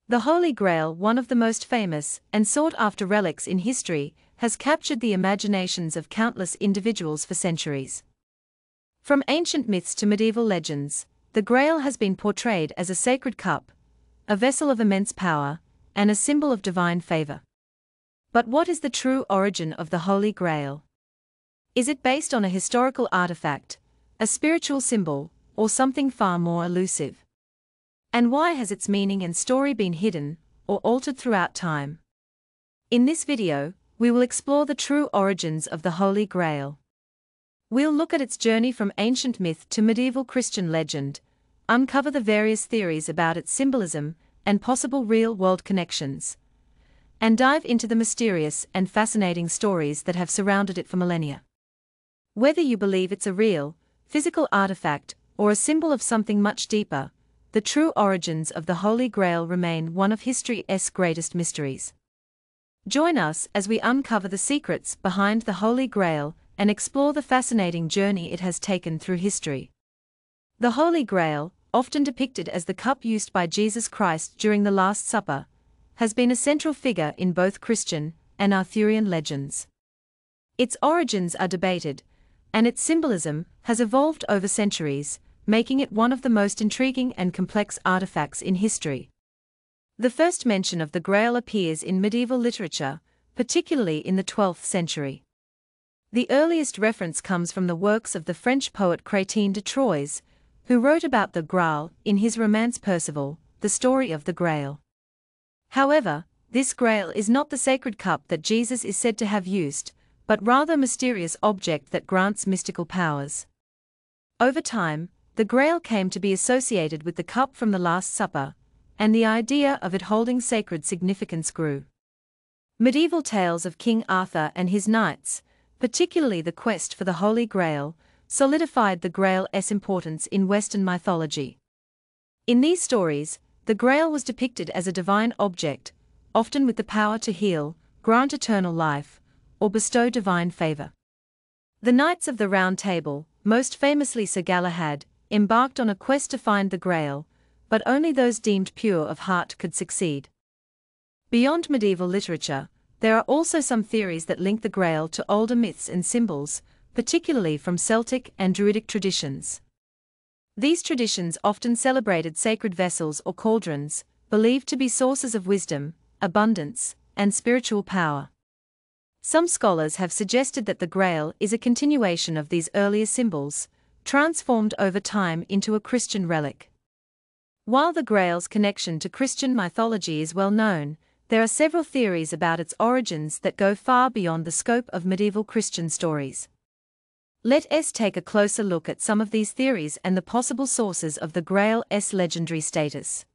The Holy Grail, one of the most famous and sought-after relics in history, has captured the imaginations of countless individuals for centuries. From ancient myths to medieval legends, the Grail has been portrayed as a sacred cup, a vessel of immense power, and a symbol of divine favor. But what is the true origin of the Holy Grail? Is it based on a historical artifact, a spiritual symbol, or something far more elusive? And why has its meaning and story been hidden or altered throughout time? In this video, we will explore the true origins of the Holy Grail. We'll look at its journey from ancient myth to medieval Christian legend, uncover the various theories about its symbolism and possible real-world connections, and dive into the mysterious and fascinating stories that have surrounded it for millennia. Whether you believe it's a real, physical artifact or a symbol of something much deeper, the true origins of the Holy Grail remain one of history's greatest mysteries. Join us as we uncover the secrets behind the Holy Grail and explore the fascinating journey it has taken through history. The Holy Grail, often depicted as the cup used by Jesus Christ during the Last Supper, has been a central figure in both Christian and Arthurian legends. Its origins are debated, and its symbolism has evolved over centuries, making it one of the most intriguing and complex artifacts in history. The first mention of the Grail appears in medieval literature, particularly in the 12th century. The earliest reference comes from the works of the French poet Chrétien de Troyes, who wrote about the Grail in his romance Percival, the story of the Grail. However, this Grail is not the sacred cup that Jesus is said to have used, but rather a mysterious object that grants mystical powers. Over time, the Grail came to be associated with the cup from the Last Supper, and the idea of it holding sacred significance grew. Medieval tales of King Arthur and his knights, particularly the quest for the Holy Grail, solidified the Grail's importance in Western mythology. In these stories, the Grail was depicted as a divine object, often with the power to heal, grant eternal life, or bestow divine favor. The Knights of the Round Table, most famously Sir Galahad, embarked on a quest to find the Grail, but only those deemed pure of heart could succeed. Beyond medieval literature, there are also some theories that link the Grail to older myths and symbols, particularly from Celtic and Druidic traditions. These traditions often celebrated sacred vessels or cauldrons, believed to be sources of wisdom, abundance, and spiritual power. Some scholars have suggested that the Grail is a continuation of these earlier symbols, transformed over time into a Christian relic. While the Grail's connection to Christian mythology is well known, there are several theories about its origins that go far beyond the scope of medieval Christian stories. Let us take a closer look at some of these theories and the possible sources of the Grail's legendary status.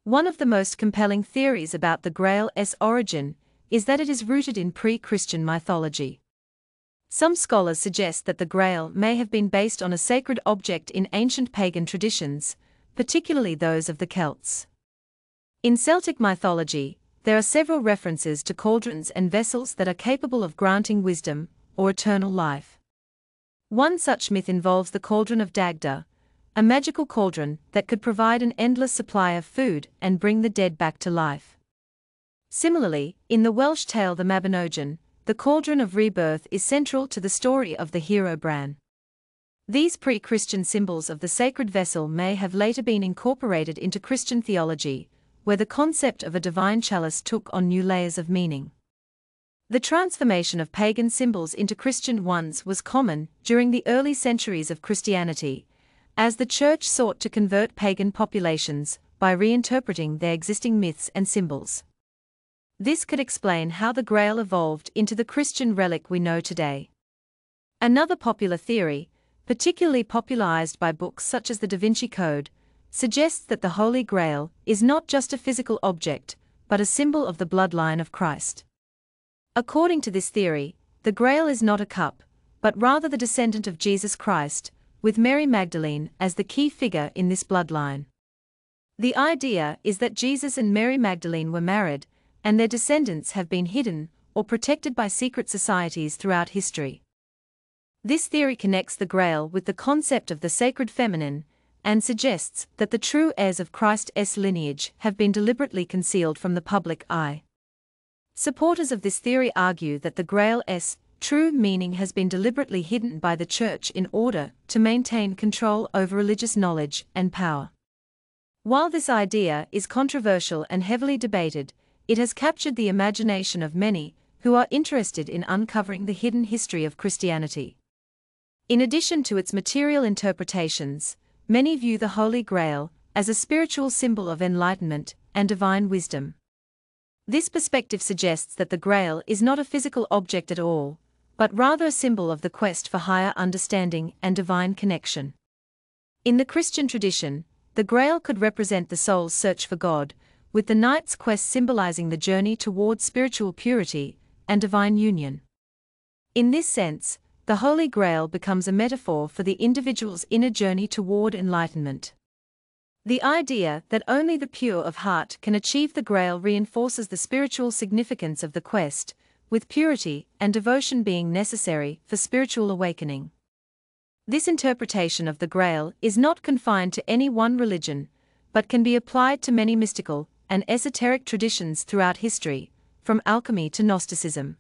One of the most compelling theories about the Grail's origin is that it is rooted in pre-Christian mythology. Some scholars suggest that the Grail may have been based on a sacred object in ancient pagan traditions, particularly those of the Celts. In Celtic mythology, there are several references to cauldrons and vessels that are capable of granting wisdom or eternal life. One such myth involves the Cauldron of Dagda, a magical cauldron that could provide an endless supply of food and bring the dead back to life. Similarly, in the Welsh tale The Mabinogion, the Cauldron of Rebirth is central to the story of the hero Bran. These pre-Christian symbols of the sacred vessel may have later been incorporated into Christian theology, where the concept of a divine chalice took on new layers of meaning. The transformation of pagan symbols into Christian ones was common during the early centuries of Christianity, as the Church sought to convert pagan populations by reinterpreting their existing myths and symbols. This could explain how the Grail evolved into the Christian relic we know today. Another popular theory, particularly popularized by books such as the Da Vinci Code, suggests that the Holy Grail is not just a physical object, but a symbol of the bloodline of Christ. According to this theory, the Grail is not a cup, but rather the descendant of Jesus Christ, with Mary Magdalene as the key figure in this bloodline. The idea is that Jesus and Mary Magdalene were married, and their descendants have been hidden or protected by secret societies throughout history. This theory connects the Grail with the concept of the sacred feminine, and suggests that the true heirs of Christ's lineage have been deliberately concealed from the public eye. Supporters of this theory argue that the Grail's true meaning has been deliberately hidden by the Church in order to maintain control over religious knowledge and power. While this idea is controversial and heavily debated, it has captured the imagination of many who are interested in uncovering the hidden history of Christianity. In addition to its material interpretations, many view the Holy Grail as a spiritual symbol of enlightenment and divine wisdom. This perspective suggests that the Grail is not a physical object at all, but rather a symbol of the quest for higher understanding and divine connection. In the Christian tradition, the Grail could represent the soul's search for God, with the knight's quest symbolizing the journey towards spiritual purity and divine union. In this sense, the Holy Grail becomes a metaphor for the individual's inner journey toward enlightenment. The idea that only the pure of heart can achieve the Grail reinforces the spiritual significance of the quest, with purity and devotion being necessary for spiritual awakening. This interpretation of the Grail is not confined to any one religion, but can be applied to many mystical and esoteric traditions throughout history, from alchemy to Gnosticism.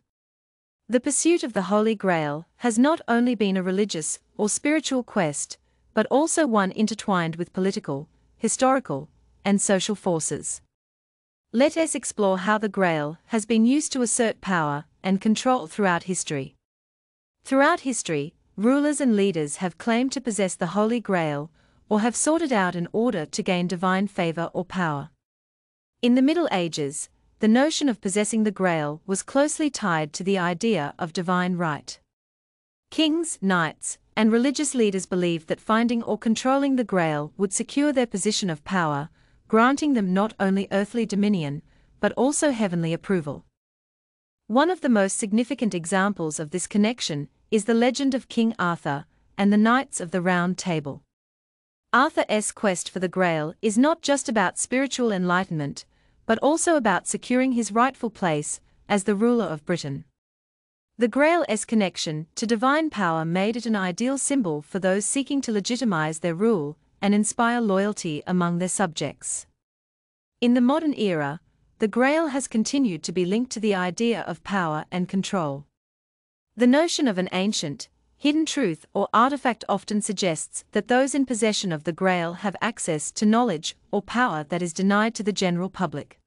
The pursuit of the Holy Grail has not only been a religious or spiritual quest, but also one intertwined with political, historical, and social forces. Let us explore how the Grail has been used to assert power and control throughout history. Throughout history, rulers and leaders have claimed to possess the Holy Grail, or have sought it out in order to gain divine favor or power. In the Middle Ages, the notion of possessing the Grail was closely tied to the idea of divine right. Kings, knights, and religious leaders believed that finding or controlling the Grail would secure their position of power, granting them not only earthly dominion, but also heavenly approval. One of the most significant examples of this connection is the legend of King Arthur and the Knights of the Round Table. Arthur's quest for the Grail is not just about spiritual enlightenment, but also about securing his rightful place as the ruler of Britain. The Grail's connection to divine power made it an ideal symbol for those seeking to legitimize their rule and inspire loyalty among their subjects. In the modern era, the Grail has continued to be linked to the idea of power and control. The notion of an ancient, hidden truth or artifact often suggests that those in possession of the Grail have access to knowledge or power that is denied to the general public.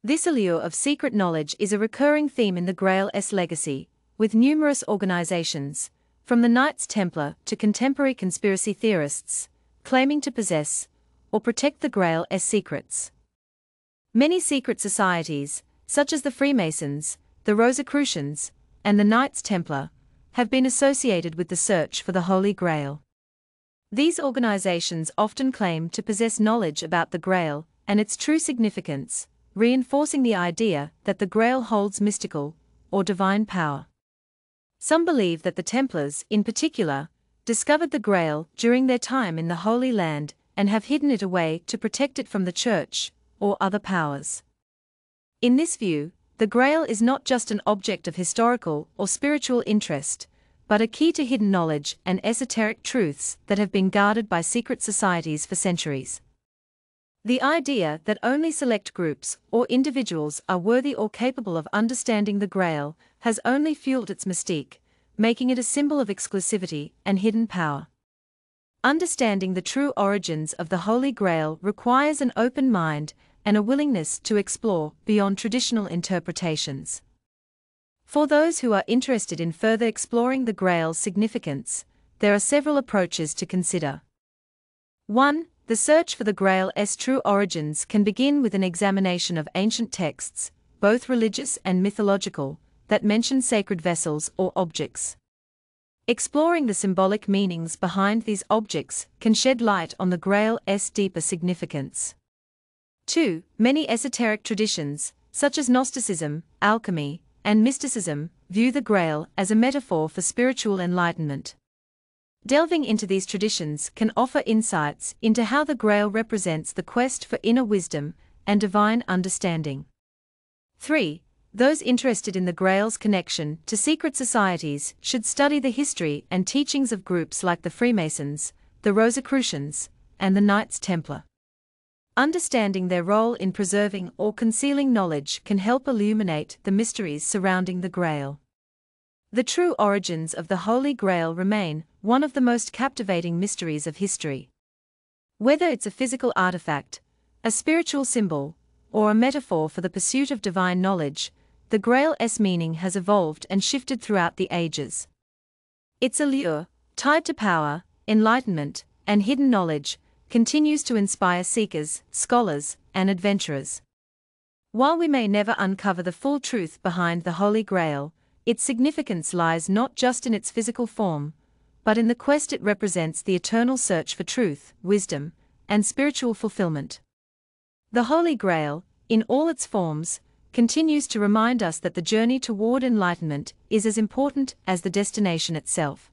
This allure of secret knowledge is a recurring theme in the Grail's legacy, with numerous organizations, from the Knights Templar to contemporary conspiracy theorists, claiming to possess or protect the Grail's secrets. Many secret societies, such as the Freemasons, the Rosicrucians, and the Knights Templar, have been associated with the search for the Holy Grail. These organizations often claim to possess knowledge about the Grail and its true significance, reinforcing the idea that the Grail holds mystical or divine power. Some believe that the Templars, in particular, discovered the Grail during their time in the Holy Land and have hidden it away to protect it from the Church or other powers. In this view, the Grail is not just an object of historical or spiritual interest, but a key to hidden knowledge and esoteric truths that have been guarded by secret societies for centuries. The idea that only select groups or individuals are worthy or capable of understanding the Grail has only fueled its mystique, making it a symbol of exclusivity and hidden power. Understanding the true origins of the Holy Grail requires an open mind and a willingness to explore beyond traditional interpretations. For those who are interested in further exploring the Grail's significance, there are several approaches to consider. 1. The search for the Grail's true origins can begin with an examination of ancient texts, both religious and mythological, that mention sacred vessels or objects. Exploring the symbolic meanings behind these objects can shed light on the Grail's deeper significance. 2. Many esoteric traditions, such as Gnosticism, alchemy, and mysticism, view the Grail as a metaphor for spiritual enlightenment. Delving into these traditions can offer insights into how the Grail represents the quest for inner wisdom and divine understanding. 3. Those interested in the Grail's connection to secret societies should study the history and teachings of groups like the Freemasons, the Rosicrucians, and the Knights Templar. Understanding their role in preserving or concealing knowledge can help illuminate the mysteries surrounding the Grail. The true origins of the Holy Grail remain one of the most captivating mysteries of history. Whether it's a physical artifact, a spiritual symbol, or a metaphor for the pursuit of divine knowledge, the Grail's meaning has evolved and shifted throughout the ages. Its allure, tied to power, enlightenment, and hidden knowledge, continues to inspire seekers, scholars, and adventurers. While we may never uncover the full truth behind the Holy Grail, its significance lies not just in its physical form, but in the quest it represents: the eternal search for truth, wisdom, and spiritual fulfillment. The Holy Grail, in all its forms, continues to remind us that the journey toward enlightenment is as important as the destination itself.